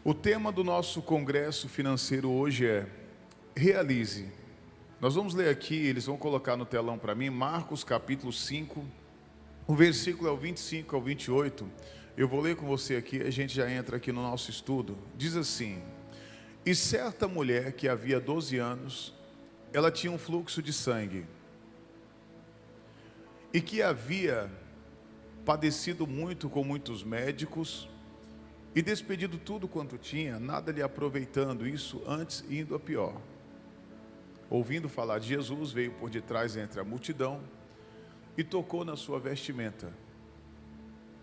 O tema do nosso congresso financeiro hoje é Realize. Nós vamos ler aqui, eles vão colocar no telão para mim, Marcos capítulo 5, o versículo é o 25 ao 28. Eu vou ler com você aqui, a gente já entra aqui no nosso estudo. Diz assim: E certa mulher que havia 12 anos, ela tinha um fluxo de sangue, e que havia padecido muito com muitos médicos, e despedido tudo quanto tinha, nada lhe aproveitando, isso antes indo a pior. Ouvindo falar de Jesus, veio por detrás entre a multidão e tocou na sua vestimenta,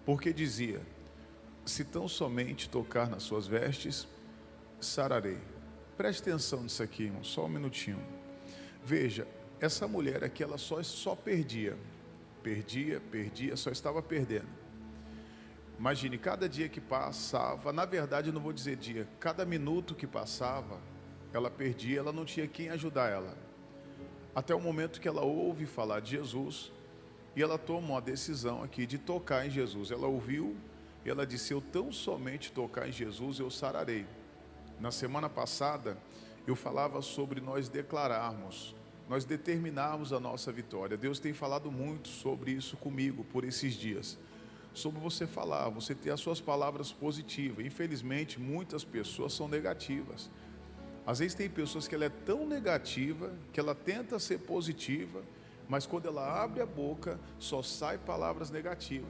porque dizia: se tão somente tocar nas suas vestes, sararei. Preste atenção nisso aqui, irmão, só um minutinho. Veja, essa mulher aqui, ela só perdia, só estava perdendo. Imagine, cada dia que passava, na verdade eu não vou dizer dia, cada minuto que passava, ela perdia, ela não tinha quem ajudar ela. Até o momento que ela ouve falar de Jesus, e ela toma uma decisão aqui de tocar em Jesus. Ela ouviu, e ela disse: eu tão somente tocar em Jesus, eu sararei. Na semana passada, eu falava sobre nós declararmos, nós determinarmos a nossa vitória. Deus tem falado muito sobre isso comigo, por esses dias. Sobre você falar, você ter as suas palavras positivas. Infelizmente, muitas pessoas são negativas. Às vezes tem pessoas que ela é tão negativa, que ela tenta ser positiva, mas quando ela abre a boca, só sai palavras negativas.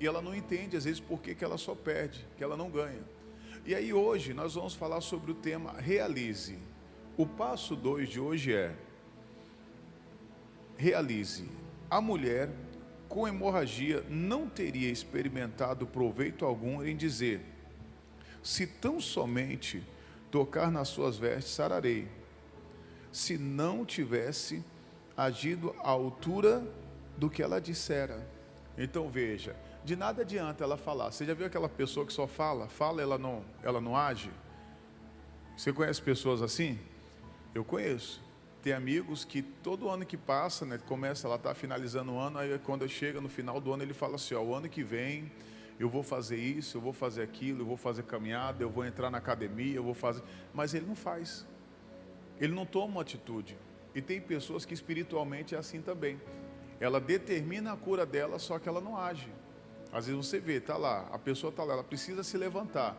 E ela não entende, às vezes, por que ela só perde, que ela não ganha. E aí hoje, nós vamos falar sobre o tema Realize. O passo 2 de hoje é Realize. A mulher com hemorragia não teria experimentado proveito algum em dizer: se tão somente tocar nas suas vestes, sararei, se não tivesse agido à altura do que ela dissera. Então veja, de nada adianta ela falar. Você já viu aquela pessoa que só fala ela não age? Você conhece pessoas assim? Eu conheço. Tem amigos que todo ano que passa, né, começa, ela está finalizando o ano, aí quando chega no final do ano, ele fala assim: ó, o ano que vem eu vou fazer isso, eu vou fazer aquilo, eu vou fazer caminhada, eu vou entrar na academia, eu vou fazer... Mas ele não faz, ele não toma uma atitude. E tem pessoas que espiritualmente é assim também. Ela determina a cura dela, só que ela não age. Às vezes você vê, está lá, a pessoa está lá, ela precisa se levantar,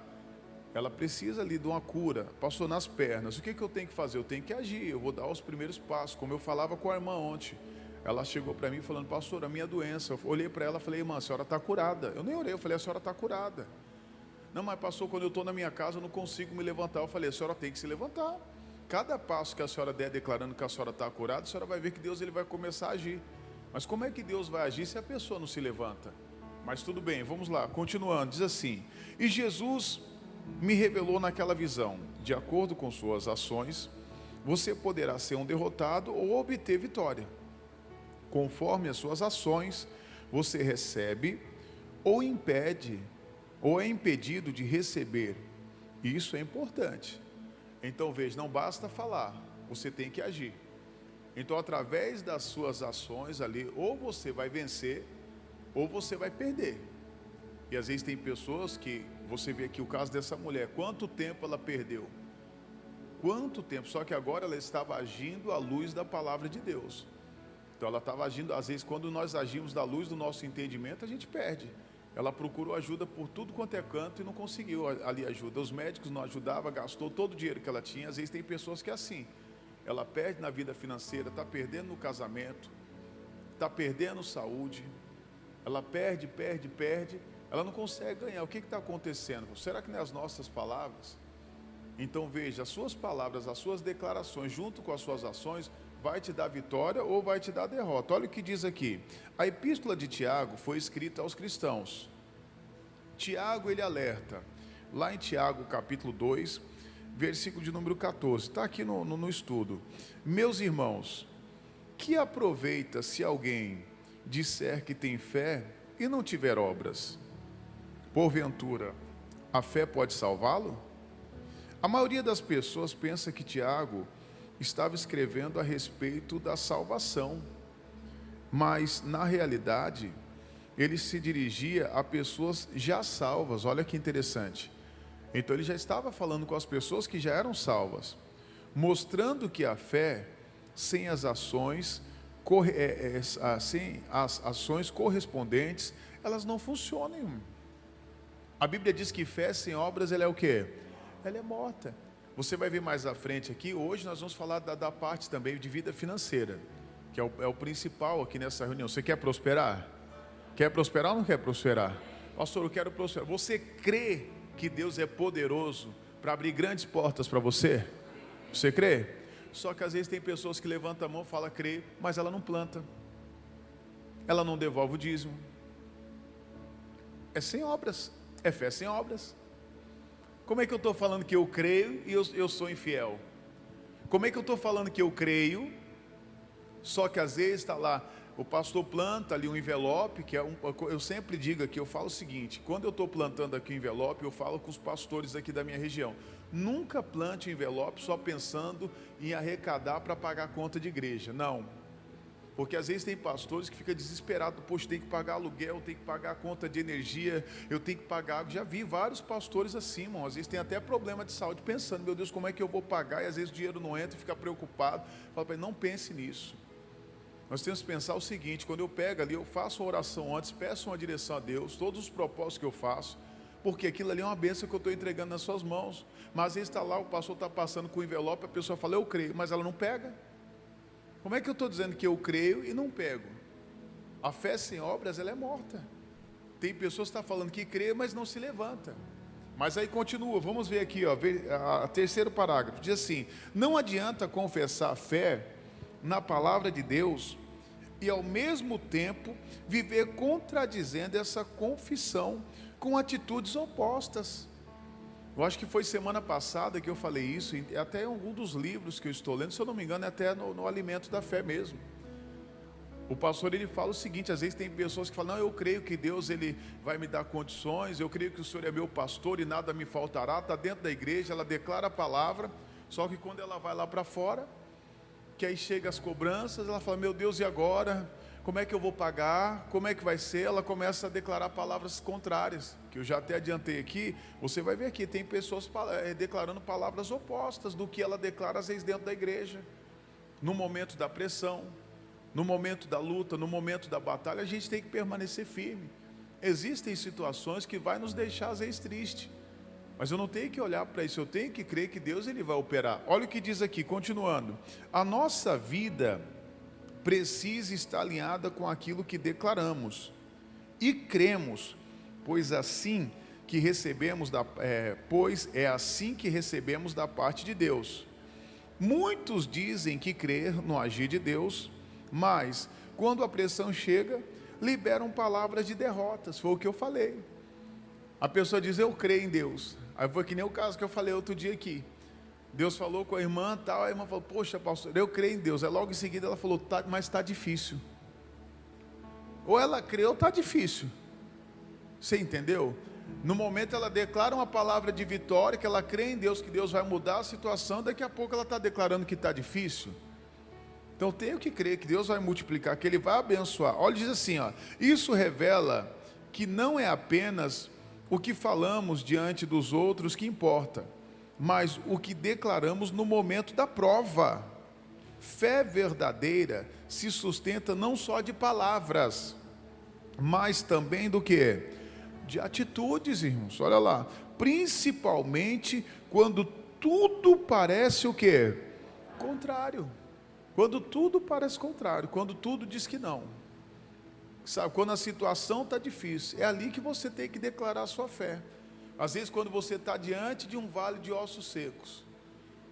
ela precisa ali de uma cura, passou nas pernas. O que eu tenho que fazer? Eu tenho que agir, eu vou dar os primeiros passos. Como eu falava com a irmã ontem, ela chegou para mim falando: pastor, a minha doença. Eu olhei para ela e falei: irmã, a senhora está curada. Eu nem orei, eu falei: a senhora está curada. Não, mas pastor, quando eu estou na minha casa eu não consigo me levantar. Eu falei: a senhora tem que se levantar. Cada passo que a senhora der declarando que a senhora está curada, a senhora vai ver que Deus ele vai começar a agir. Mas como é que Deus vai agir se a pessoa não se levanta? Mas tudo bem, vamos lá, continuando. Diz assim: e Jesus me revelou naquela visão: de acordo com suas ações, você poderá ser um derrotado ou obter vitória. Conforme as suas ações, você recebe ou impede, ou é impedido de receber. E isso é importante. Então veja, não basta falar, você tem que agir. Então, através das suas ações ali, ou você vai vencer, ou você vai perder. E às vezes tem pessoas que, você vê aqui o caso dessa mulher, quanto tempo ela perdeu? Quanto tempo? Só que agora ela estava agindo à luz da palavra de Deus. Então ela estava agindo, às vezes quando nós agimos da luz do nosso entendimento, a gente perde. Ela procurou ajuda por tudo quanto é canto e não conseguiu ali ajuda. Os médicos não ajudavam, gastou todo o dinheiro que ela tinha. Às vezes tem pessoas que é assim, ela perde na vida financeira, está perdendo no casamento, está perdendo saúde, ela perde, ela não consegue ganhar. O que está acontecendo? Será que não é as nossas palavras? Então veja, as suas palavras, as suas declarações, junto com as suas ações, vai te dar vitória ou vai te dar derrota. Olha o que diz aqui. A epístola de Tiago foi escrita aos cristãos. Tiago, ele alerta. Lá em Tiago, capítulo 2, versículo de número 14. Está aqui no estudo. Meus irmãos, que aproveita se alguém disser que tem fé e não tiver obras? Porventura, a fé pode salvá-lo? A maioria das pessoas pensa que Tiago estava escrevendo a respeito da salvação, mas na realidade ele se dirigia a pessoas já salvas. Olha que interessante. Então ele já estava falando com as pessoas que já eram salvas, mostrando que a fé, sem as ações, sem as ações correspondentes, elas não funcionam. A Bíblia diz que fé sem obras, ela é o quê? Ela é morta. Você vai ver mais à frente aqui, hoje nós vamos falar da parte também de vida financeira, que é o principal aqui nessa reunião. Você quer prosperar? Quer prosperar ou não quer prosperar? Pastor, eu quero prosperar. Você crê que Deus é poderoso para abrir grandes portas para você? Você crê? Só que às vezes tem pessoas que levantam a mão e falam crê, mas ela não planta, ela não devolve o dízimo. É sem obras, é fé sem obras. Como é que eu estou falando que eu creio e eu sou infiel? Como é que eu estou falando que eu creio, só que às vezes está lá, o pastor planta ali um envelope, que eu sempre digo aqui, eu falo o seguinte, quando eu estou plantando aqui o envelope, eu falo com os pastores aqui da minha região, nunca plante um envelope só pensando em arrecadar para pagar a conta de igreja, não, porque às vezes tem pastores que ficam desesperados, poxa, tem que pagar aluguel, tem que pagar a conta de energia, eu tenho que pagar, já vi vários pastores assim, irmão, às vezes tem até problema de saúde, pensando, meu Deus, como é que eu vou pagar, e às vezes o dinheiro não entra, fica preocupado, fala para ele, não pense nisso. Nós temos que pensar o seguinte, quando eu pego ali, eu faço a oração antes, peço uma direção a Deus, todos os propósitos que eu faço, porque aquilo ali é uma bênção que eu estou entregando nas suas mãos, mas às vezes está lá, o pastor está passando com o envelope, a pessoa fala, eu creio, mas ela não pega. Como é que eu estou dizendo que eu creio e não pego? A fé sem obras, ela é morta. Tem pessoas que estão falando que crê, mas não se levanta. Mas aí continua, vamos ver aqui, ó, a terceiro parágrafo, diz assim, não adianta confessar a fé na palavra de Deus e ao mesmo tempo viver contradizendo essa confissão com atitudes opostas. Eu acho que foi semana passada que eu falei isso, até em algum dos livros que eu estou lendo, se eu não me engano é até no Alimento da Fé mesmo. O pastor ele fala o seguinte, às vezes tem pessoas que falam, não, eu creio que Deus ele vai me dar condições, eu creio que o Senhor é meu pastor e nada me faltará, está dentro da igreja, ela declara a palavra, só que quando ela vai lá para fora, que aí chega as cobranças, ela fala, meu Deus, e agora? Como é que eu vou pagar? Como é que vai ser? Ela começa a declarar palavras contrárias, que eu já até adiantei aqui, você vai ver aqui, tem pessoas declarando palavras opostas do que ela declara às vezes dentro da igreja, no momento da pressão, no momento da luta, no momento da batalha, a gente tem que permanecer firme. Existem situações que vai nos deixar às vezes triste, mas eu não tenho que olhar para isso, eu tenho que crer que Deus ele vai operar. Olha o que diz aqui, continuando. A nossa vida precisa estar alinhada com aquilo que declaramos e cremos, pois é assim que recebemos da parte de Deus. Muitos dizem que crer no agir de Deus, mas quando a pressão chega, liberam palavras de derrotas. Foi o que eu falei. A pessoa diz, eu creio em Deus. Aí foi que nem o caso que eu falei outro dia aqui. Deus falou com a irmã tal, a irmã falou, poxa pastor, eu creio em Deus. Aí logo em seguida ela falou, tá, mas está difícil. Ou ela creu ou está difícil. Você entendeu? No momento ela declara uma palavra de vitória, que ela crê em Deus, que Deus vai mudar a situação, daqui a pouco ela está declarando que está difícil. Então eu tenho que crer que Deus vai multiplicar, que Ele vai abençoar. Olha, diz assim, ó, isso revela que não é apenas o que falamos diante dos outros que importa, mas o que declaramos no momento da prova. Fé verdadeira se sustenta não só de palavras, mas também do que? De atitudes, irmãos. Olha lá, principalmente quando tudo parece o que? Contrário. Quando tudo parece contrário, quando tudo diz que não. Sabe, quando a situação está difícil, é ali que você tem que declarar a sua fé. Às vezes quando você está diante de um vale de ossos secos,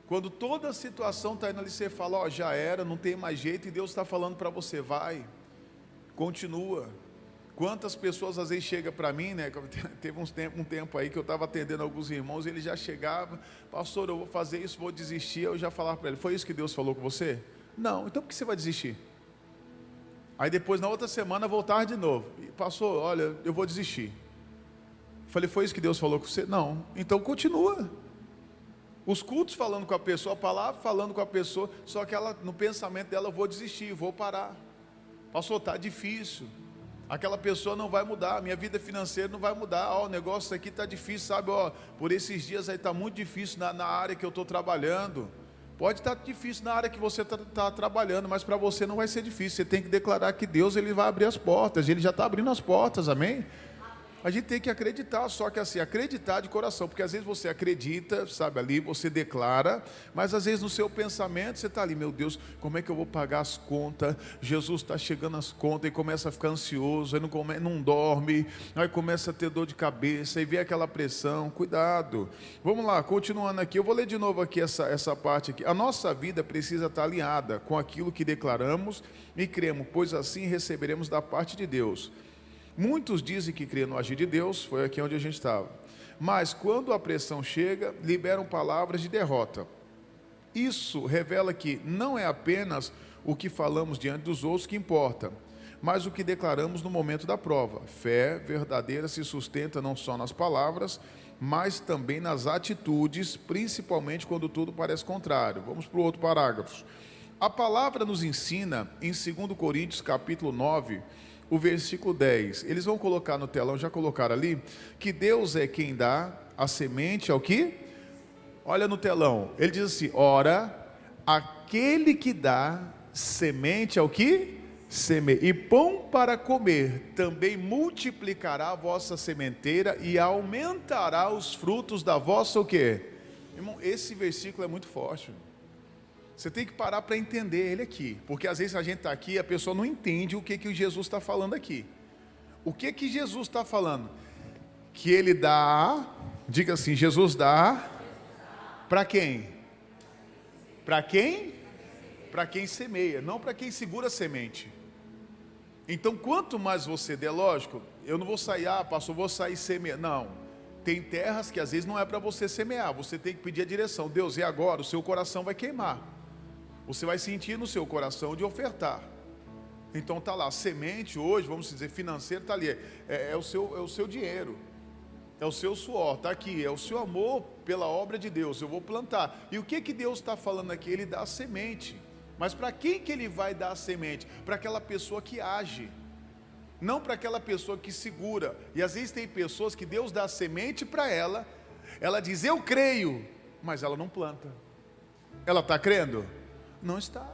quando toda a situação está indo ali, você fala, ó, já era, não tem mais jeito, e Deus está falando para você, vai, continua. Quantas pessoas às vezes chegam para mim, né, teve um tempo aí que eu estava atendendo alguns irmãos, e ele já chegava, pastor, eu vou fazer isso, vou desistir, eu já falava para ele, foi isso que Deus falou com você? Não, então por que você vai desistir? Aí depois na outra semana voltar de novo, pastor, olha, eu vou desistir. Falei, foi isso que Deus falou com você? Não, então continua. Os cultos falando com a pessoa, a palavra falando com a pessoa, só que ela, no pensamento dela, eu vou desistir, vou parar. Pastor, está difícil. Aquela pessoa não vai mudar, minha vida financeira não vai mudar, ó, o negócio aqui está difícil, sabe, ó, por esses dias aí está muito difícil na área que eu estou trabalhando. Pode estar difícil na área que você está trabalhando, mas para você não vai ser difícil. Você tem que declarar que Deus, Ele vai abrir as portas, Ele já está abrindo as portas, amém? A gente tem que acreditar, só que assim, acreditar de coração, porque às vezes você acredita, sabe, ali você declara, mas às vezes no seu pensamento você está ali, meu Deus, como é que eu vou pagar as contas? Jesus está chegando às contas, e começa a ficar ansioso, aí não dorme, aí começa a ter dor de cabeça, e vê aquela pressão. Cuidado. Vamos lá, continuando aqui, eu vou ler de novo aqui essa parte aqui. A nossa vida precisa estar alinhada com aquilo que declaramos e cremos, pois assim receberemos da parte de Deus. Muitos dizem que crêem no agir de Deus, foi aqui onde a gente estava, mas quando a pressão chega, liberam palavras de derrota. Isso revela que não é apenas o que falamos diante dos outros que importa, mas o que declaramos no momento da prova. Fé verdadeira se sustenta não só nas palavras, mas também nas atitudes, principalmente quando tudo parece contrário. Vamos para o outro parágrafo. A palavra nos ensina, em 2 Coríntios capítulo 9, o versículo 10, eles vão colocar no telão, já colocaram ali, que Deus é quem dá a semente ao que? Olha no telão, ele diz assim, ora, aquele que dá semente ao que? Semeia, e pão para comer, também multiplicará a vossa sementeira e aumentará os frutos da vossa o quê? Irmão, esse versículo é muito forte. Você tem que parar para entender ele aqui, porque às vezes a gente está aqui e a pessoa não entende o que Jesus está falando aqui. O que Jesus está falando? Que Ele dá, diga assim, Jesus dá, para quem? Para quem? Para quem semeia, não para quem segura a semente. Então quanto mais você der, lógico, eu não vou sair, pastor, vou sair semear, não. Tem terras que às vezes não é para você semear, você tem que pedir a direção, Deus, e agora? O seu coração vai queimar. Você vai sentir no seu coração de ofertar. Então está lá, semente hoje, vamos dizer, financeiro, está ali, é o seu dinheiro, é o seu suor, está aqui, é o seu amor pela obra de Deus, eu vou plantar. E o que Deus está falando aqui? Ele dá a semente, mas para quem que Ele vai dar a semente? Para aquela pessoa que age, não para aquela pessoa que segura. E às vezes tem pessoas que Deus dá a semente para ela, ela diz, eu creio, mas ela não planta. Ela está crendo? Não está.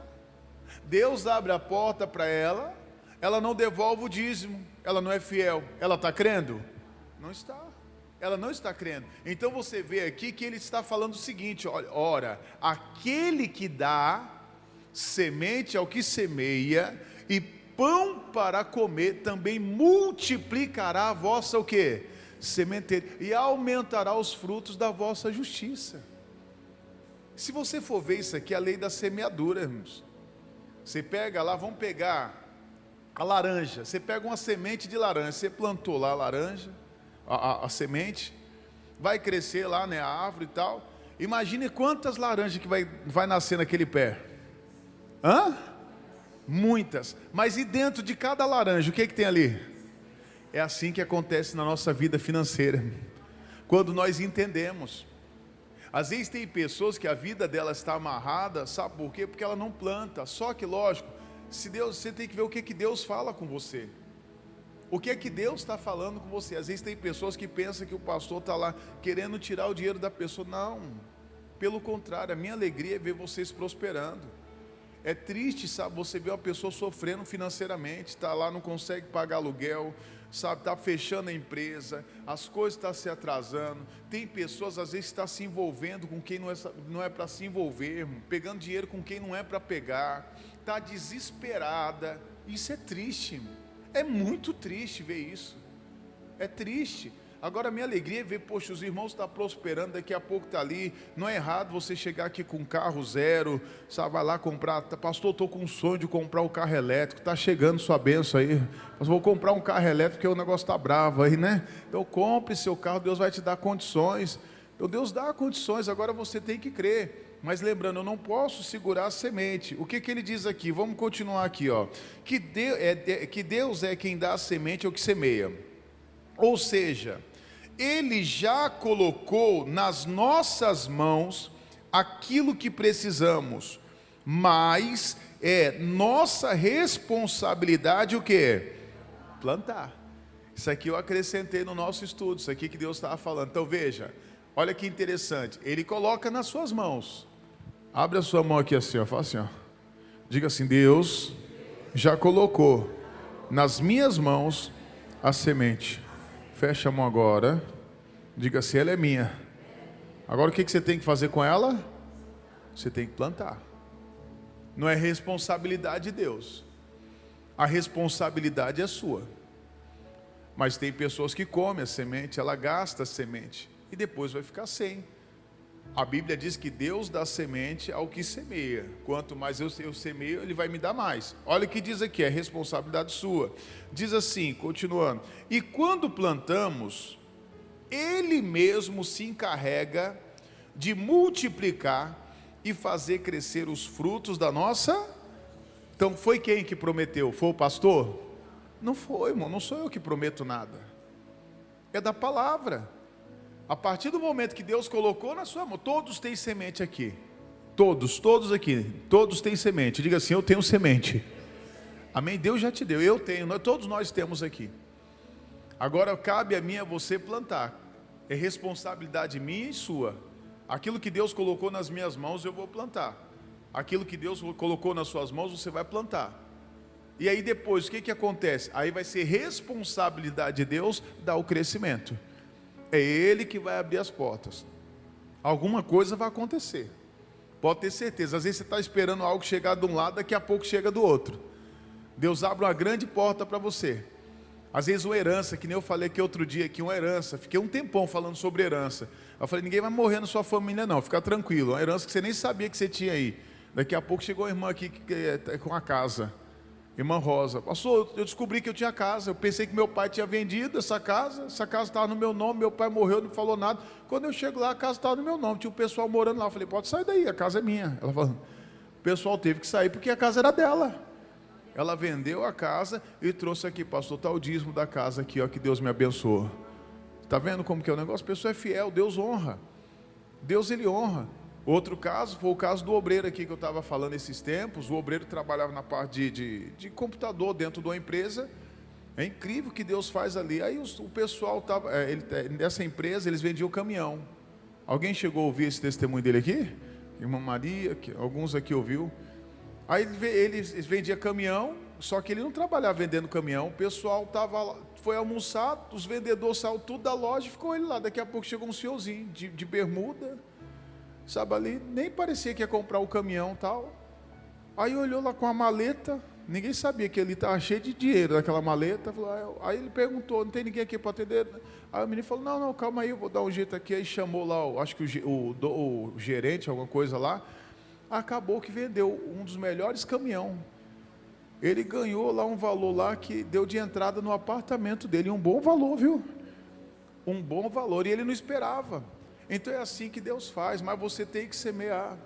Deus abre a porta para ela, ela não devolve o dízimo, ela não é fiel. Ela está crendo? Não está. Ela não está crendo. Então você vê aqui que ele está falando o seguinte, olha, ora, aquele que dá semente ao que semeia e pão para comer, também multiplicará a vossa o quê? Sementeira, e aumentará os frutos da vossa justiça. Se você for ver isso aqui, é a lei da semeadura, irmãos. Você pega lá, vamos pegar a laranja, você pega uma semente de laranja, você plantou lá a laranja, a semente, vai crescer lá, né, a árvore e tal. Imagine quantas laranjas que vai nascer naquele pé. Muitas. Mas e dentro de cada laranja, o que tem ali? É assim que acontece na nossa vida financeira, quando nós entendemos. Às vezes tem pessoas que a vida dela está amarrada, sabe por quê? Porque ela não planta. Só que lógico, se Deus, você tem que ver o que Deus fala com você. O que Deus está falando com você? Às vezes tem pessoas que pensam que o pastor está lá querendo tirar o dinheiro da pessoa. Não, pelo contrário, a minha alegria é ver vocês prosperando. É triste, sabe, você ver uma pessoa sofrendo financeiramente, está lá, não consegue pagar aluguel, sabe, está fechando a empresa, as coisas estão se atrasando. Tem pessoas, às vezes, que estão se envolvendo com quem não é para se envolver, pegando dinheiro com quem não é para pegar, está desesperada. Isso é triste, é muito triste ver isso, é triste. Agora a minha alegria é ver, poxa, os irmãos estão prosperando, daqui a pouco está ali. Não é errado você chegar aqui com um carro zero, sabe, vai lá comprar, pastor, estou com um sonho de comprar um carro elétrico, está chegando sua bênção aí, mas vou comprar um carro elétrico porque o negócio está bravo aí, né? Então compre seu carro, Deus vai te dar condições. Então Deus dá condições, agora você tem que crer. Mas lembrando, eu não posso segurar a semente. O que ele diz aqui? Vamos continuar aqui, ó. Que Deus é quem dá a semente ao que semeia. Ou seja, Ele já colocou nas nossas mãos aquilo que precisamos, mas é nossa responsabilidade o quê? Plantar. Isso aqui eu acrescentei no nosso estudo, isso aqui que Deus estava falando. Então veja, olha que interessante. Ele coloca nas suas mãos. Abre a sua mão aqui assim, ó, fala assim, ó. Diga assim: Deus já colocou nas minhas mãos a semente. Fecha a mão agora. Diga assim: ela é minha. Agora o que você tem que fazer com ela? Você tem que plantar. Não é responsabilidade de Deus. A responsabilidade é sua. Mas tem pessoas que comem a semente, ela gasta a semente e depois vai ficar sem. A Bíblia diz que Deus dá semente ao que semeia. Quanto mais eu semeio, Ele vai me dar mais. Olha o que diz aqui, é responsabilidade sua. Diz assim, continuando: e quando plantamos, Ele mesmo se encarrega de multiplicar e fazer crescer os frutos da nossa. Então foi quem que prometeu? Foi o pastor? Não foi, irmão, não sou eu que prometo nada. É da palavra. A partir do momento que Deus colocou na sua mão, todos têm semente aqui. Todos aqui, todos têm semente. Diga assim: eu tenho semente. Amém? Deus já te deu, eu tenho, todos nós temos aqui. Agora cabe a mim e a você plantar. É responsabilidade minha e sua. Aquilo que Deus colocou nas minhas mãos, eu vou plantar. Aquilo que Deus colocou nas suas mãos, você vai plantar. E aí depois, o que acontece? Aí vai ser responsabilidade de Deus dar o crescimento. É Ele que vai abrir as portas. Alguma coisa vai acontecer. Pode ter certeza. Às vezes você está esperando algo chegar de um lado, daqui a pouco chega do outro. Deus abre uma grande porta para você. Às vezes uma herança, que nem eu falei aqui outro dia, aqui uma herança. Fiquei um tempão falando sobre herança. Eu falei: ninguém vai morrer na sua família não, fica tranquilo. Uma herança que você nem sabia que você tinha aí. Daqui a pouco chegou uma irmã aqui com a casa. Irmã Rosa: pastor, eu descobri que eu tinha casa. Eu pensei que meu pai tinha vendido essa casa estava no meu nome, meu pai morreu, não falou nada. Quando eu chego lá, a casa estava no meu nome, tinha um pessoal morando lá. Eu falei: pode sair daí, a casa é minha. Ela falou: o pessoal teve que sair porque a casa era dela. Ela vendeu a casa e trouxe aqui: pastor, está o dízimo da casa aqui, ó, que Deus me abençoou. Está vendo como que é o negócio? A pessoa é fiel, Deus honra. Deus, Ele honra. Outro caso foi o caso do obreiro aqui que eu estava falando esses tempos. O obreiro trabalhava na parte de computador dentro de uma empresa. É incrível o que Deus faz ali. Aí o pessoal estava, nessa empresa eles vendiam caminhão. Alguém chegou a ouvir esse testemunho dele aqui? Irmã Maria, alguns aqui ouviu. Aí eles vendiam caminhão, só que ele não trabalhava vendendo caminhão. O pessoal foi almoçar, os vendedores saíram tudo da loja e ficou ele lá. Daqui a pouco chegou um senhorzinho de bermuda, sabe, ali, nem parecia que ia comprar o caminhão e tal. Aí olhou lá com a maleta, ninguém sabia que ele estava cheio de dinheiro naquela maleta. Aí ele perguntou: não tem ninguém aqui para atender? Aí o menino falou: não, calma aí, eu vou dar um jeito aqui. Aí chamou lá, acho que o gerente, alguma coisa lá. Acabou que vendeu um dos melhores caminhão. Ele ganhou lá um valor lá que deu de entrada no apartamento dele, um bom valor, viu? Um bom valor, e ele não esperava. Então é assim que Deus faz, mas você tem que semear.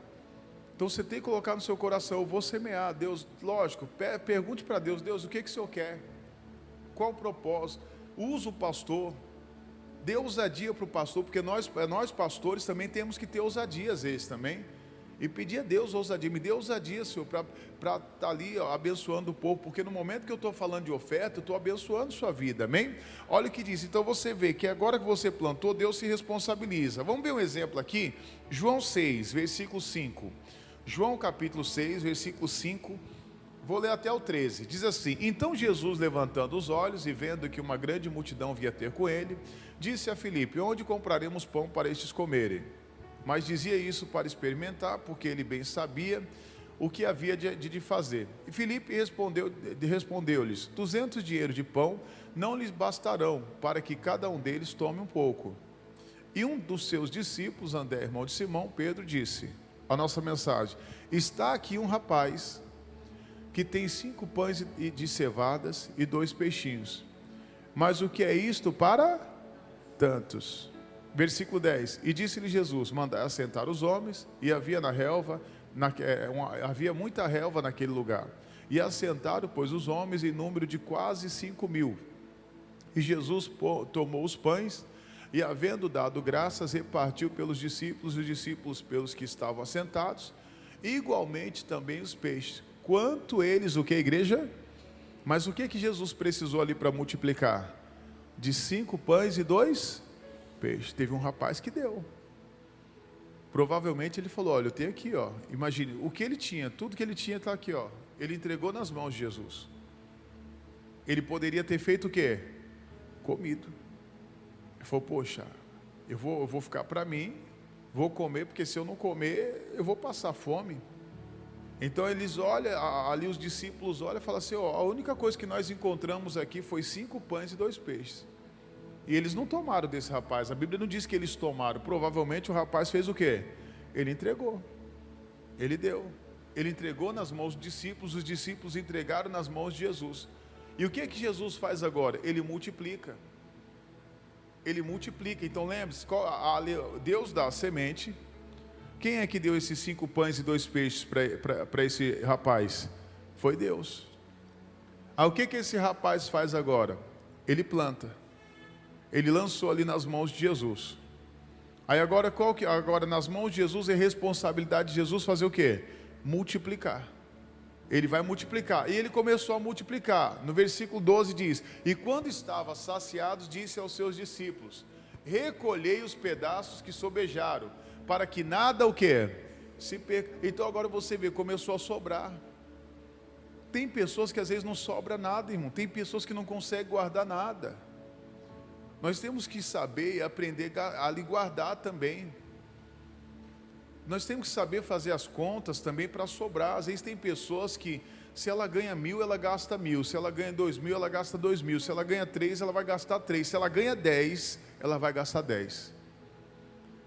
Então você tem que colocar no seu coração: eu vou semear. Deus, lógico, pergunte para Deus: Deus, o que o Senhor quer? Qual o propósito? Usa o pastor, dê ousadia para o pastor, porque nós pastores também temos que ter ousadia às vezes também. E pedir a Deus ousadia: me dê ousadia, Senhor, para estar ali, ó, abençoando o povo, porque no momento que eu estou falando de oferta, eu estou abençoando sua vida, amém? Olha o que diz. Então você vê que agora que você plantou, Deus se responsabiliza. Vamos ver um exemplo aqui, João 6, versículo 5. João capítulo 6, versículo 5, vou ler até o 13, diz assim: então Jesus, levantando os olhos e vendo que uma grande multidão vinha ter com ele, disse a Filipe: onde compraremos pão para estes comerem? Mas dizia isso para experimentar, porque ele bem sabia o que havia de fazer. E Filipe respondeu-lhes: 200 dinheiros de pão não lhes bastarão, para que cada um deles tome um pouco. E um dos seus discípulos, André, irmão de Simão, Pedro, disse: a nossa mensagem: está aqui um rapaz que tem 5 pães de cevadas e 2 peixinhos. Mas o que é isto para tantos? Versículo 10, e disse-lhe Jesus: mandai assentar os homens, e havia havia muita relva naquele lugar. E assentaram, pois, os homens em número de quase 5.000. E Jesus tomou os pães, e havendo dado graças, repartiu pelos discípulos, e os discípulos pelos que estavam assentados, e igualmente também os peixes. Quanto eles, o que, igreja? Mas o que Jesus precisou ali para multiplicar? De 5 pães e 2 peixes. Teve um rapaz que deu. Provavelmente ele falou, olha, eu tenho aqui, ó. Imagine, o que ele tinha, tudo que ele tinha está aqui, ó. Ele entregou nas mãos de Jesus. Ele poderia ter feito o quê? Comido. Ele falou, poxa, eu vou ficar para mim, vou comer, porque se eu não comer, eu vou passar fome. Então eles olham, ali os discípulos olham e falam assim, ó, a única coisa que nós encontramos aqui foi 5 pães e 2 peixes. E eles não tomaram desse rapaz, a Bíblia não diz que eles tomaram, provavelmente o rapaz fez o quê? Ele entregou, ele deu, ele entregou nas mãos dos discípulos, os discípulos entregaram nas mãos de Jesus. E o que é que Jesus faz agora? Ele multiplica. Ele multiplica. Então lembre-se, Deus dá a semente. Quem é que deu esses 5 pães e 2 peixes para esse rapaz? Foi Deus. O que esse rapaz faz agora? Ele planta. Ele lançou ali nas mãos de Jesus. Aí agora, agora nas mãos de Jesus é responsabilidade de Jesus fazer o quê? Multiplicar. Ele vai multiplicar, e ele começou a multiplicar. No versículo 12 diz, e quando estava saciados, disse aos seus discípulos, recolhei os pedaços que sobejaram, para que nada o quê? Se perca. Então agora você vê, começou a sobrar. Tem pessoas que às vezes não sobra nada, irmão. Tem pessoas que não conseguem guardar nada. Nós temos que saber e aprender a lhe guardar também. Nós temos que saber fazer as contas também para sobrar. Às vezes tem pessoas que, se ela ganha 1.000, ela gasta 1.000. Se ela ganha 2.000, ela gasta 2.000. Se ela ganha 3, ela vai gastar 3. Se ela ganha 10, ela vai gastar 10.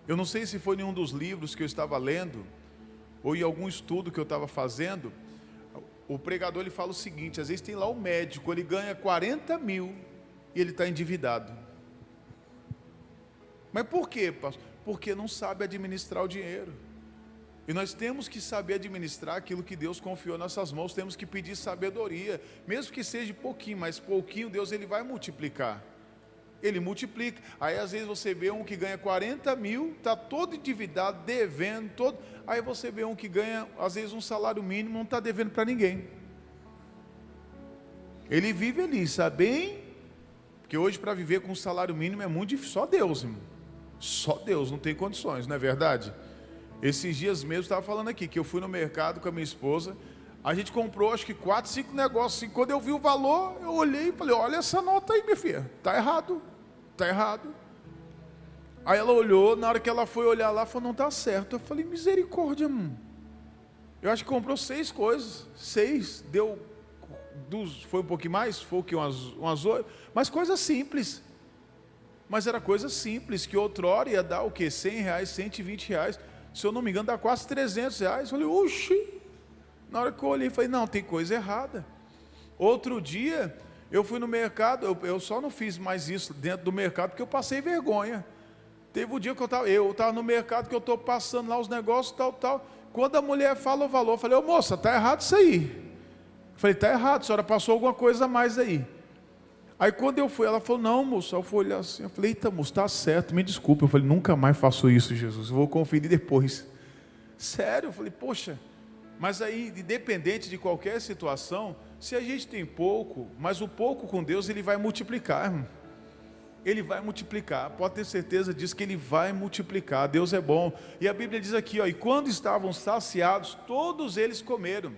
Eu não sei se foi em um dos livros que eu estava lendo, ou em algum estudo que eu estava fazendo, o pregador ele fala o seguinte, às vezes tem lá o médico, ele ganha 40.000 e ele está endividado. Mas por quê, pastor? Porque não sabe administrar o dinheiro. E nós temos que saber administrar aquilo que Deus confiou em nossas mãos, temos que pedir sabedoria, mesmo que seja pouquinho, mas pouquinho Deus ele vai multiplicar. Ele multiplica. Aí às vezes você vê um que ganha 40.000, está todo endividado, devendo, todo. Aí você vê um que ganha, às vezes, um salário mínimo, não está devendo para ninguém. Ele vive ali, sabe bem? Porque hoje para viver com um salário mínimo é muito difícil, só Deus, irmão. Só Deus, não tem condições, não é verdade? Esses dias mesmo, estava falando aqui, que eu fui no mercado com a minha esposa, a gente comprou acho que 4, 5 negócios, e quando eu vi o valor, eu olhei e falei, olha essa nota aí, minha filha, está errado, está errado. Aí ela olhou, na hora que ela foi olhar lá, falou, não está certo. Eu falei, misericórdia, mano. Eu acho que comprou 6 coisas, 6, deu, foi um pouquinho mais, foi o que, umas 8, mas coisa simples. Mas era coisa simples, que outrora ia dar o quê? 100 reais, 120 reais, se eu não me engano dá quase 300 reais, eu falei, oxi, na hora que eu olhei, falei, não, tem coisa errada. Outro dia, eu fui no mercado, eu só não fiz mais isso dentro do mercado, porque eu passei vergonha. Teve um dia que eu estava no mercado, que eu estou passando lá os negócios, tal, quando a mulher fala o valor, eu falei, ô moça, está errado isso aí. Eu falei, está errado, a senhora passou alguma coisa a mais aí. Aí quando eu fui, ela falou, não moço, eu fui olhar assim, eu falei, eita moço, está certo, me desculpa. Eu falei, nunca mais faço isso, Jesus, eu vou conferir depois. Sério, eu falei, poxa, mas aí, independente de qualquer situação, se a gente tem pouco, mas o pouco com Deus, Ele vai multiplicar, irmão. Ele vai multiplicar, pode ter certeza disso, que Ele vai multiplicar, Deus é bom. E a Bíblia diz aqui, ó, e quando estavam saciados, todos eles comeram.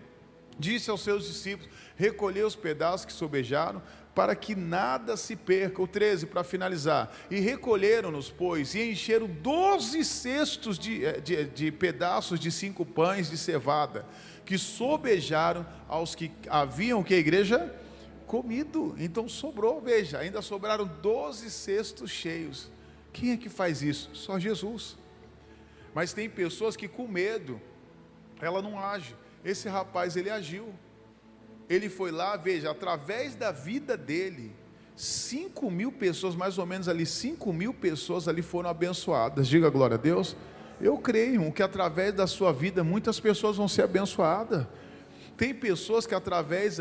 Disse aos seus discípulos, recolhei os pedaços que sobejaram, para que nada se perca. O 13, para finalizar, e recolheram-nos, pois, e encheram 12 cestos de pedaços de 5 pães de cevada, que sobejaram aos que haviam, que a igreja? Comido. Então sobrou, veja, ainda sobraram 12 cestos cheios. Quem é que faz isso? Só Jesus. Mas tem pessoas que com medo, ela não age. Esse rapaz, ele agiu. Ele foi lá, veja, através da vida dele, 5.000 pessoas, mais ou menos ali, 5.000 pessoas ali foram abençoadas. Diga glória a Deus. Eu creio que através da sua vida, muitas pessoas vão ser abençoadas. Tem pessoas que através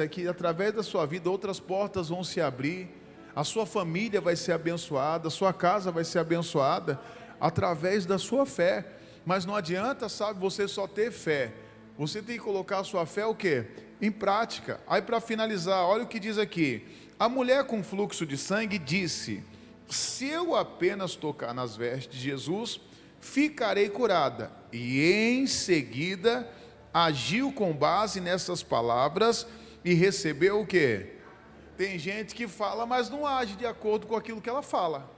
da sua vida, outras portas vão se abrir. A sua família vai ser abençoada, a sua casa vai ser abençoada, através da sua fé. Mas não adianta, sabe, você só ter fé. Você tem que colocar a sua fé o quê? Em prática. Aí para finalizar, olha o que diz aqui. A mulher com fluxo de sangue disse: se eu apenas tocar nas vestes de Jesus, ficarei curada. E em seguida agiu com base nessas palavras e recebeu o quê? Tem gente que fala, mas não age de acordo com aquilo que ela fala.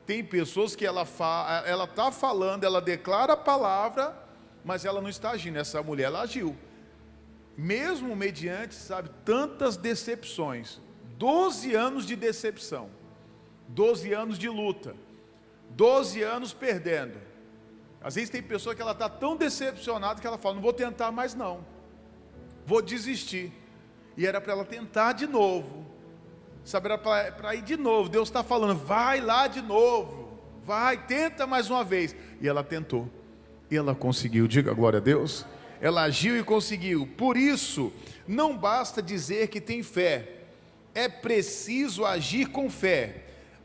Tem pessoas que ela está falando, ela declara a palavra, mas ela não está agindo. Essa mulher, ela agiu. Mesmo mediante, sabe, tantas decepções. 12 anos de decepção. 12 anos de luta. 12 anos perdendo. Às vezes tem pessoa que ela está tão decepcionada que ela fala, não vou tentar mais não. Vou desistir. E era para ela tentar de novo. Sabe, era para ir de novo. Deus está falando, vai lá de novo. Vai, tenta mais uma vez. E ela tentou. E ela conseguiu, diga glória a Deus. Ela agiu e conseguiu. Por isso, não basta dizer que tem fé. É preciso agir com fé.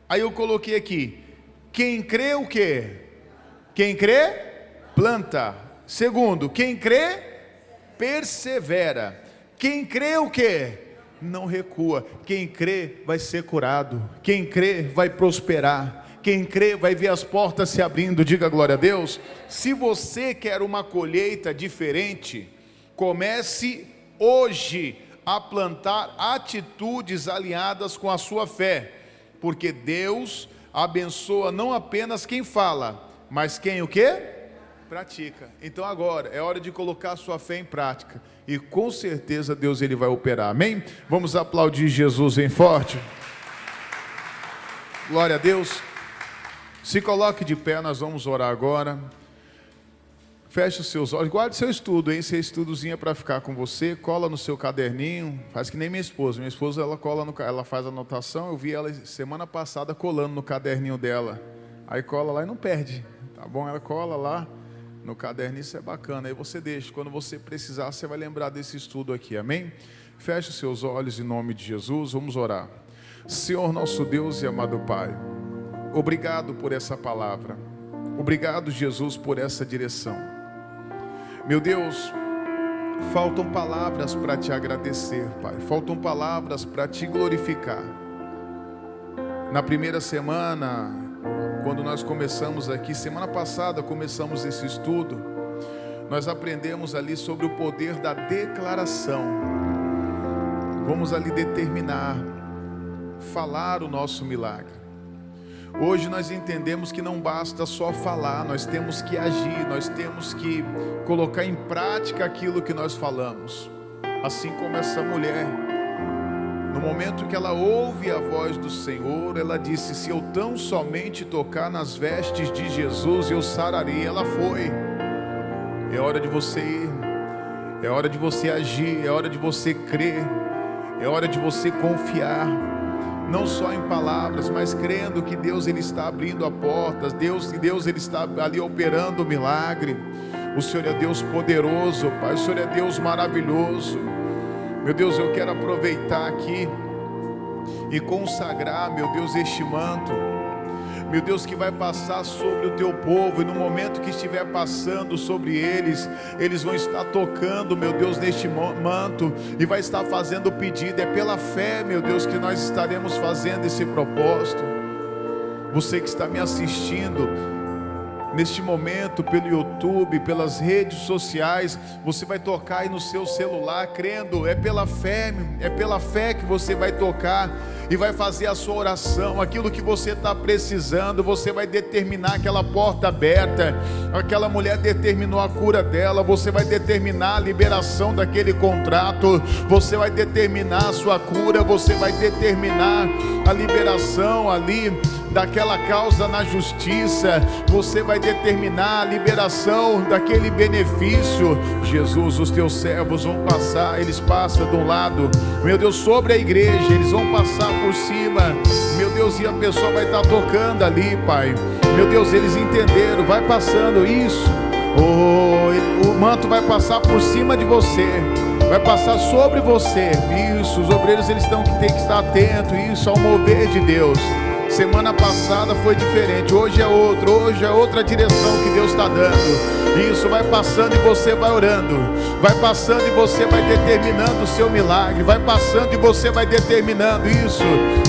Aí eu coloquei aqui, quem crê o quê? Quem crê, planta. Segundo, quem crê, persevera. Quem crê o quê? Não recua. Quem crê vai ser curado. Quem crê vai prosperar. Quem crê vai ver as portas se abrindo. Diga glória a Deus. Se você quer uma colheita diferente, comece hoje a plantar atitudes alinhadas com a sua fé, porque Deus abençoa não apenas quem fala, mas quem o quê? Pratica. Então agora é hora de colocar a sua fé em prática, e com certeza Deus ele vai operar, amém? Vamos aplaudir Jesus bem forte. Glória a Deus. Se coloque de pé, nós vamos orar agora. Feche os seus olhos, guarde seu estudo, hein? Seu estudozinho é para ficar com você, cola no seu caderninho, faz que nem minha esposa ela cola ela faz anotação, eu vi ela semana passada colando no caderninho dela, aí cola lá e não perde, tá bom? Ela cola lá no caderninho, isso é bacana, aí você deixa, quando você precisar, você vai lembrar desse estudo aqui, amém? Feche os seus olhos em nome de Jesus, vamos orar. Senhor nosso Deus e amado Pai, obrigado por essa palavra, obrigado Jesus por essa direção. Meu Deus, faltam palavras para te agradecer, Pai, faltam palavras para te glorificar. Na primeira semana, quando nós começamos aqui, semana passada começamos esse estudo, nós aprendemos ali sobre o poder da declaração. Vamos ali determinar, falar o nosso milagre. Hoje nós entendemos que não basta só falar, nós temos que agir, nós temos que colocar em prática aquilo que nós falamos. Assim como essa mulher, no momento que ela ouve a voz do Senhor, ela disse, se eu tão somente tocar nas vestes de Jesus, eu sararei. Ela foi. É hora de você ir, é hora de você agir, é hora de você crer, é hora de você confiar. Não só em palavras, mas crendo que Deus ele está abrindo a porta, Deus ele está ali operando o milagre. O Senhor é Deus poderoso, Pai, o Senhor é Deus maravilhoso. Meu Deus, eu quero aproveitar aqui e consagrar, meu Deus, este manto, meu Deus, que vai passar sobre o teu povo, e no momento que estiver passando sobre eles, eles vão estar tocando, meu Deus, neste manto, e vai estar fazendo o pedido. É pela fé, meu Deus, que nós estaremos fazendo esse propósito. Você que está me assistindo neste momento pelo YouTube, pelas redes sociais, você vai tocar aí no seu celular, crendo, é pela fé que você vai tocar e vai fazer a sua oração, aquilo que você está precisando, você vai determinar aquela porta aberta. Aquela mulher determinou a cura dela, você vai determinar a liberação daquele contrato, você vai determinar a sua cura, você vai determinar a liberação ali daquela causa na justiça, você vai determinar a liberação daquele benefício. Jesus, os teus servos vão passar, eles passam de um lado, meu Deus, sobre a igreja, eles vão passar por cima, meu Deus, e a pessoa vai estar tocando ali, Pai, meu Deus, eles entenderam, vai passando isso, o manto vai passar por cima de você, vai passar sobre você, isso, os obreiros eles têm que estar atentos, isso, ao mover de Deus. Semana passada foi diferente, hoje é outra direção que Deus está dando. Isso vai passando e você vai orando, vai passando e você vai determinando o seu milagre, vai passando e você vai determinando isso.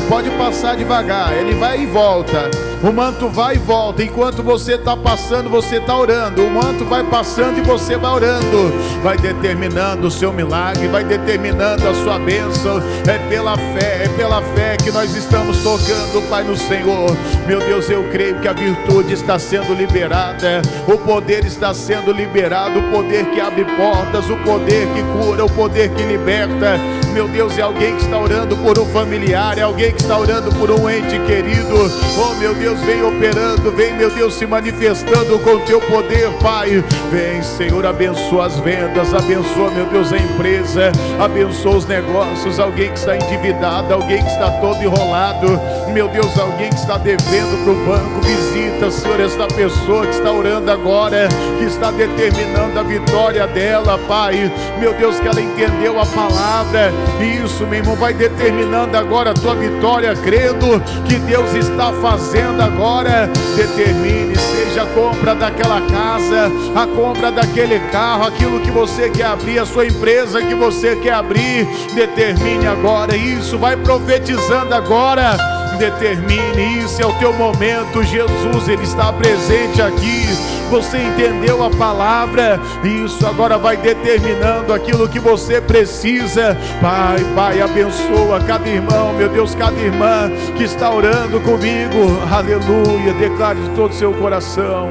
Pode passar devagar, ele vai e volta, o manto vai e volta. Enquanto você está passando, você está orando, o manto vai passando e você vai orando, vai determinando o seu milagre, vai determinando a sua bênção. É pela fé que nós estamos tocando, Pai, no Senhor. Meu Deus, eu creio que a virtude está sendo liberada, o poder está sendo liberado, o poder que abre portas, o poder que cura, o poder que liberta. Meu Deus, é alguém que está orando por um familiar, é alguém que está orando por um ente querido. Oh meu Deus, vem operando, vem, meu Deus, se manifestando com o teu poder, Pai. Vem, Senhor, abençoa as vendas, abençoa, meu Deus, a empresa, abençoa os negócios. Alguém que está endividado, alguém que está todo enrolado, meu Deus, alguém que está devendo para o banco, visita, Senhor, esta pessoa que está orando agora, que está determinando a vitória dela, Pai. Meu Deus, que ela entendeu a palavra. Isso, meu irmão, vai determinando agora a tua vitória, crendo que Deus está fazendo agora. Determine, seja a compra daquela casa, a compra daquele carro, aquilo que você quer abrir, a sua empresa que você quer abrir. Determine agora isso, vai profetizando agora. Determine, isso é o teu momento. Jesus, Ele está presente aqui. Você entendeu a palavra? Isso agora vai determinando aquilo que você precisa. Pai, abençoa cada irmão, meu Deus, cada irmã que está orando comigo. Aleluia, declare de todo o seu coração.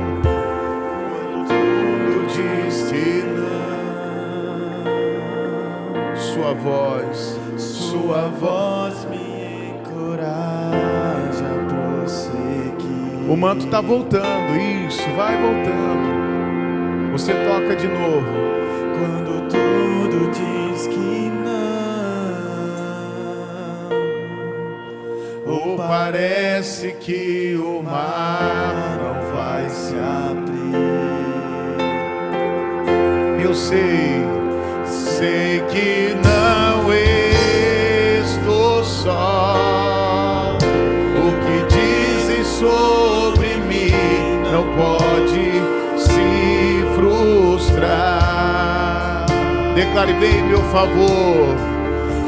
Quando disse não, sua voz me encoraja a prosseguir. O manto está voltando, isso, vai voltando. Você toca de novo. Quando tudo diz que não, ou parece que o mar não vai se abrir. Eu sei que não estou só. O que dizem sobre mim não pode se frustrar. Declare: vem em meu favor,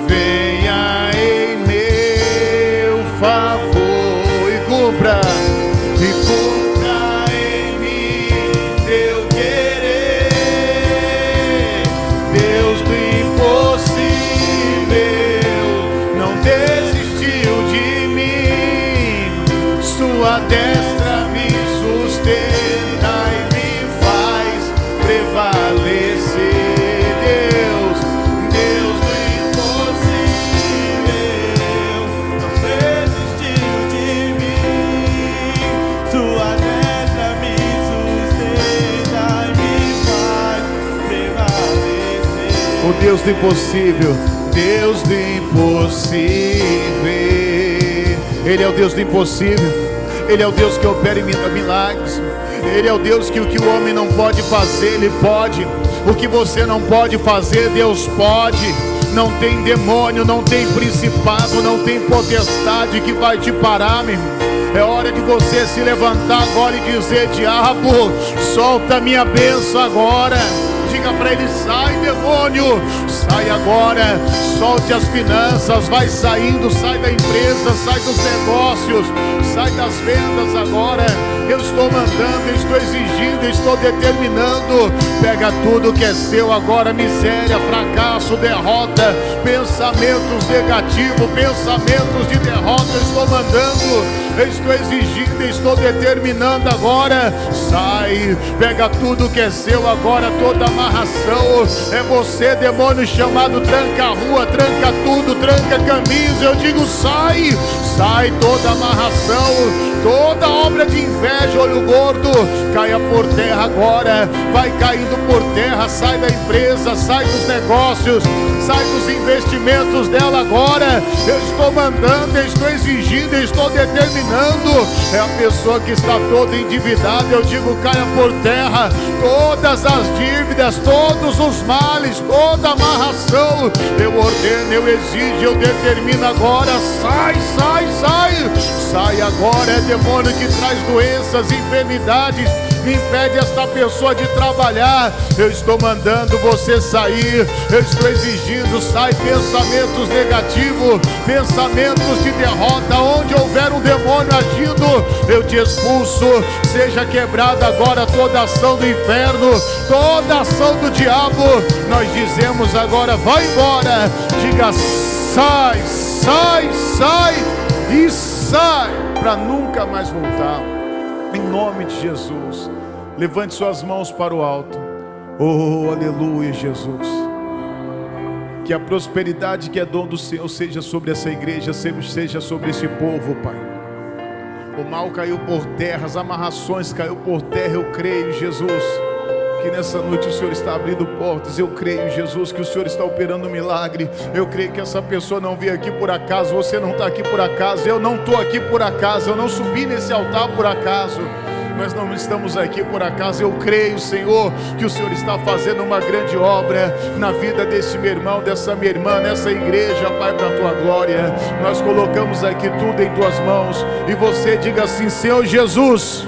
venha em meu favor e cumpra em mim teu querer. Deus do impossível não desistiu de mim. Sua destra me sustenta e me faz prevalecer. Deus do impossível não desistiu de mim. Sua destra me sustenta e me faz prevalecer. O Deus do impossível, Deus do impossível. Ele é o Deus do impossível. Ele é o Deus que opera em milagres. Ele é o Deus que o que o homem não pode fazer, Ele pode. O que você não pode fazer, Deus pode. Não tem demônio, não tem principado, não tem potestade que vai te parar, meu irmão. É hora de você se levantar agora e dizer: diabo, solta minha bênção agora. Diga para ele: sai, demônio, sai agora. Solte as finanças, vai saindo, sai da empresa, sai dos negócios, sai das vendas agora. Eu estou mandando, eu estou exigindo, eu estou determinando. Pega tudo que é seu agora: miséria, fracasso, derrota, pensamentos negativos, pensamentos de derrota. Eu estou mandando, eu estou exigindo, eu estou determinando agora. Sai, pega tudo que é seu agora, toda amarração. É você, demônio chamado tranca-rua, tranca tudo, tranca caminhos. Eu digo: sai, sai toda amarração, toda obra de inveja, olho gordo, caia por terra agora. Vai caindo por terra, sai da empresa, sai dos negócios, sai dos investimentos dela agora. Eu estou mandando, eu estou exigindo, eu estou determinando reinando. É a pessoa que está toda endividada. Eu digo, caia por terra todas as dívidas, todos os males, toda amarração. Eu ordeno, eu exijo, eu determino agora. Sai, sai, sai. Sai agora, é demônio que traz doenças, enfermidades, impede esta pessoa de trabalhar. Eu estou mandando você sair. Eu estou exigindo, sai pensamentos negativos, pensamentos de derrota. Onde houver um demônio agindo, eu te expulso. Seja quebrada agora toda ação do inferno, toda ação do diabo. Nós dizemos agora, vai embora. Diga, sai, sai, sai e sai, para nunca mais voltar. Em nome de Jesus. Levante suas mãos para o alto. Oh, aleluia, Jesus. Que a prosperidade que é dom do Senhor seja sobre essa igreja, seja sobre esse povo, Pai. O mal caiu por terra, as amarrações caiu por terra. Eu creio, Jesus, que nessa noite o Senhor está abrindo portas. Eu creio, Jesus, que o Senhor está operando um milagre. Eu creio que essa pessoa não veio aqui por acaso. Você não está aqui por acaso. Eu não estou aqui por acaso. Eu não subi nesse altar por acaso. Nós não estamos aqui por acaso. Eu creio, Senhor, que o Senhor está fazendo uma grande obra na vida desse meu irmão, dessa minha irmã, nessa igreja, Pai, para a Tua glória. Nós colocamos aqui tudo em Tuas mãos. E você diga assim: Senhor Jesus,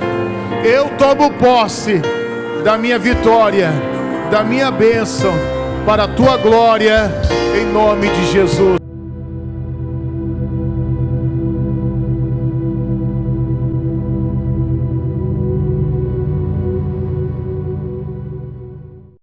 eu tomo posse da minha vitória, da minha bênção, para a Tua glória, em nome de Jesus.